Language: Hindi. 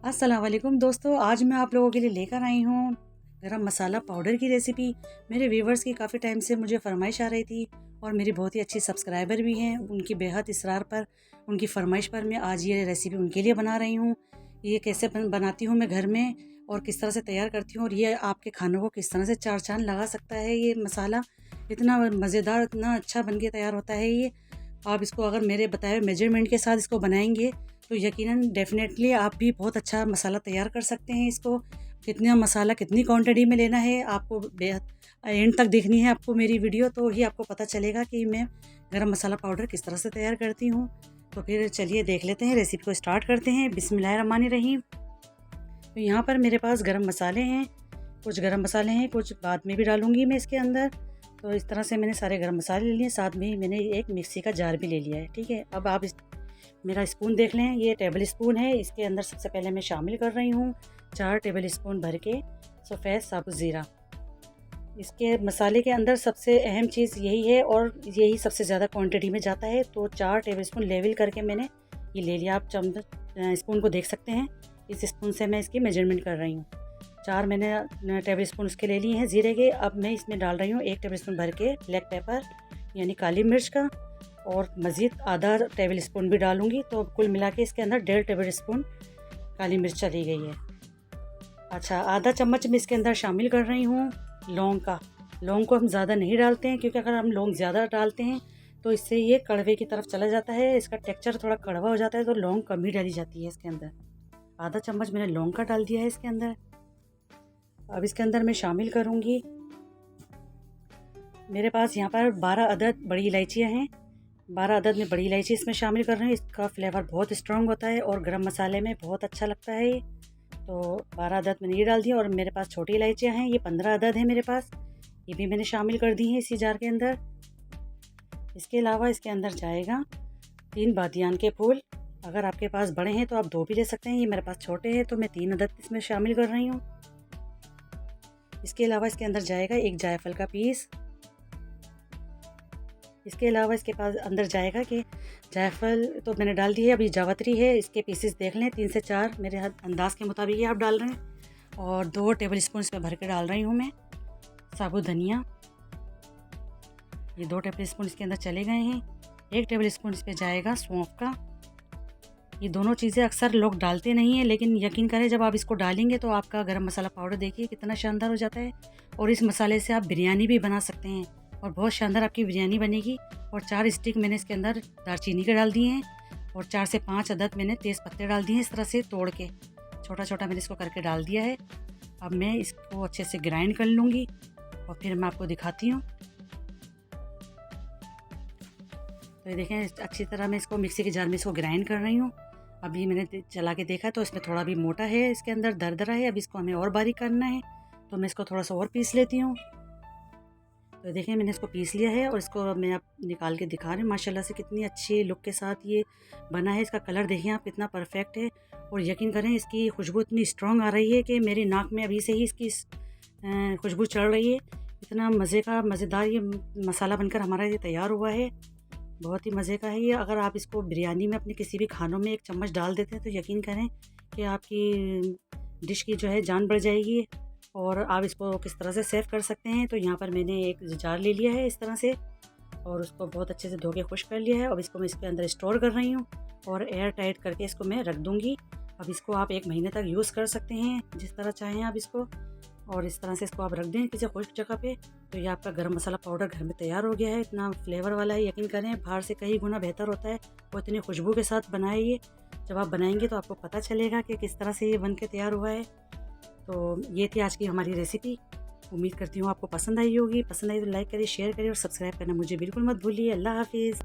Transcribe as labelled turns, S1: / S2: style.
S1: अस्सलाम वालेकुम दोस्तों, आज मैं आप लोगों के लिए लेकर आई हूँ गरम मसाला पाउडर की रेसिपी। मेरे व्यूवर्स की काफ़ी टाइम से मुझे फरमाइश आ रही थी और मेरी बहुत ही अच्छी सब्सक्राइबर भी हैं। उनकी बेहद इसरार पर, उनकी फरमाइश पर मैं आज ये रेसिपी उनके लिए बना रही हूँ। ये कैसे बनाती हूँ मैं घर में और किस तरह से तैयार करती हूँ, और ये आपके खानों को किस तरह से चार चांद लगा सकता है। ये मसाला इतना मज़ेदार, इतना अच्छा बन के तैयार होता है। ये आप इसको अगर मेरे बताए हुए मेजरमेंट के साथ इसको बनाएंगे तो यकीनन डेफिनेटली आप भी बहुत अच्छा मसाला तैयार कर सकते हैं। इसको कितना मसाला कितनी क्वांटिटी में लेना है आपको बेहद एंड तक देखनी है आपको मेरी वीडियो, तो ही आपको पता चलेगा कि मैं गरम मसाला पाउडर किस तरह से तैयार करती हूँ। तो फिर चलिए देख लेते हैं, रेसिपी को स्टार्ट करते हैं। बिस्मिल्लाहिर्रहमानिर्रहीम। तो यहाँ पर मेरे पास गरम मसाले हैं, कुछ गरम मसाले हैं, कुछ बाद में भी डालूँगी मैं इसके अंदर। तो इस तरह से मैंने सारे गरम मसाले ले लिए, साथ में ही मैंने एक मिक्सी का जार भी ले लिया है। ठीक है, अब आप मेरा स्पून देख लें, ये टेबल स्पून है। इसके अंदर सबसे पहले मैं शामिल कर रही हूँ 4 टेबल स्पून भर के सफ़ेद साबुत ज़ीरा। इसके मसाले के अंदर सबसे अहम चीज़ यही है और यही सबसे ज़्यादा क्वांटिटी में जाता है। तो 4 टेबल स्पून लेवल करके मैंने ये ले लिया। आप चम्मच स्पून को देख सकते हैं, इस स्पून से मैं इसकी मेजरमेंट कर रही हूँ। 4 मैंने टेबल स्पून उसके ले लिए हैं ज़ीरे के। अब मैं इसमें डाल रही हूँ 1 टेबल स्पून भर के ब्लैक पेपर यानी काली मिर्च का, और मज़ीद आधा टेबल स्पून भी डालूँगी। तो कुल मिला के इसके अंदर 1.5 टेबल स्पून काली मिर्च चली गई है। अच्छा, आधा चम्मच मैं इसके अंदर शामिल कर रही हूँ लौंग का। लौंग को हम ज़्यादा नहीं डालते हैं, क्योंकि अगर हम लौंग ज़्यादा डालते हैं तो इससे ये कड़वे की तरफ चला जाता है, इसका टेक्सचर थोड़ा कड़वा हो जाता है। तो लौंग कम ही डाली जाती है इसके अंदर। आधा चम्मच मैंने लौंग का डाल दिया है इसके अंदर। अब इसके अंदर मैं शामिल करूँगी, मेरे पास यहाँ पर 12 अदद बड़ी इलायचियाँ हैं। 12 अदद में बड़ी इलायची इसमें शामिल कर रहे हैं। इसका फ्लेवर बहुत स्ट्रॉन्ग होता है और गरम मसाले में बहुत अच्छा लगता है ये। तो 12 अदद मैंने ये डाल दिया, और मेरे पास छोटी इलायचियाँ हैं, ये 15 अदद हैं मेरे पास, ये भी मैंने शामिल कर दी हैं इसी जार के अंदर। इसके अलावा इसके अंदर जाएगा 3 बादियान के फूल। अगर आपके पास बड़े हैं तो आप 2 भी ले सकते हैं, ये मेरे पास छोटे हैं तो मैं 3 अदद इसमें शामिल कर रही हूँ। इसके अलावा इसके अंदर जाएगा 1 जायफल का पीस। इसके अलावा इसके पास अंदर जाएगा कि जायफल तो मैंने डाल दी है, अभी जावित्री है, इसके पीसेस देख लें 3 से 4 मेरे अंदाज़ के मुताबिक ये आप डाल रहे हैं। और 2 टेबल स्पून इसमें भर के डाल रही हूँ मैं साबुत धनिया, ये 2 टेबल स्पून इसके अंदर चले गए हैं। 1 टेबल स्पून इस पर जाएगा सौंफ का। ये दोनों चीज़ें अक्सर लोग डालते नहीं हैं, लेकिन यकीन करें जब आप इसको डालेंगे तो आपका गरम मसाला पाउडर देखिए कितना शानदार हो जाता है। और इस मसाले से आप बिरयानी भी बना सकते हैं और बहुत शानदार आपकी बिरयानी बनेगी। और 4 स्टिक मैंने इसके अंदर दालचीनी के डाल दिए हैं, और 4 से 5 अदद मैंने तेज़ पत्ते डाल दिए हैं, इस तरह से तोड़ के छोटा छोटा मैंने इसको करके डाल दिया है। अब मैं इसको अच्छे से ग्राइंड कर लूँगी और फिर मैं आपको दिखाती हूँ। तो ये देखें, अच्छी तरह मैं इसको मिक्सी के जार में इसको ग्राइंड कर रही हूँ। अभी मैंने चला के देखा तो इसमें थोड़ा भी मोटा है, इसके अंदर दरदरा है। अब इसको हमें और बारीक करना है, तो मैं इसको थोड़ा सा और पीस लेती हूँ। तो देखें मैंने इसको पीस लिया है और इसको मैं आप निकाल के दिखा रही हूँ। माशाल्लाह से कितनी अच्छी लुक के साथ ये बना है। इसका कलर देखिए आप कितना परफेक्ट है, और यकीन करें इसकी खुशबू इतनी स्ट्रॉन्ग आ रही है कि मेरी नाक में अभी से ही इसकी खुशबू चढ़ रही है। इतना मज़ेदार ये मसाला बनकर हमारा ये तैयार हुआ है, बहुत ही मज़े का है ये। अगर आप इसको बिरयानी में अपने किसी भी खानों में 1 चम्मच डाल देते हैं तो यकीन करें कि आपकी डिश की जो है जान बढ़ जाएगी। और आप इसको किस तरह से सेव कर सकते हैं, तो यहाँ पर मैंने एक जार ले लिया है इस तरह से, और उसको बहुत अच्छे से धो के खुश कर लिया है। अब इसको मैं इसके अंदर स्टोर कर रही हूँ और एयर टाइट करके इसको मैं रख दूँगी। अब इसको आप 1 महीने तक यूज़ कर सकते हैं जिस तरह चाहें आप इसको, और इस तरह से इसको आप रख दें किसी खुश्क जगह पे। तो ये आपका गरम मसाला पाउडर घर में तैयार हो गया है। इतना फ्लेवर वाला है, यकीन करें बाहर से कई गुना बेहतर होता है, और इतनी खुशबू के साथ बनाए ये। जब आप बनाएंगे तो आपको पता चलेगा कि किस तरह से ये बन के तैयार हुआ है। तो ये थी आज की हमारी रेसिपी। उम्मीद करती हूँ आपको पसंद आई होगी। पसंद आई तो लाइक करिए, शेयर करिए और सब्सक्राइब करना मुझे बिल्कुल मत भूलिए। अल्लाह हाफिज़।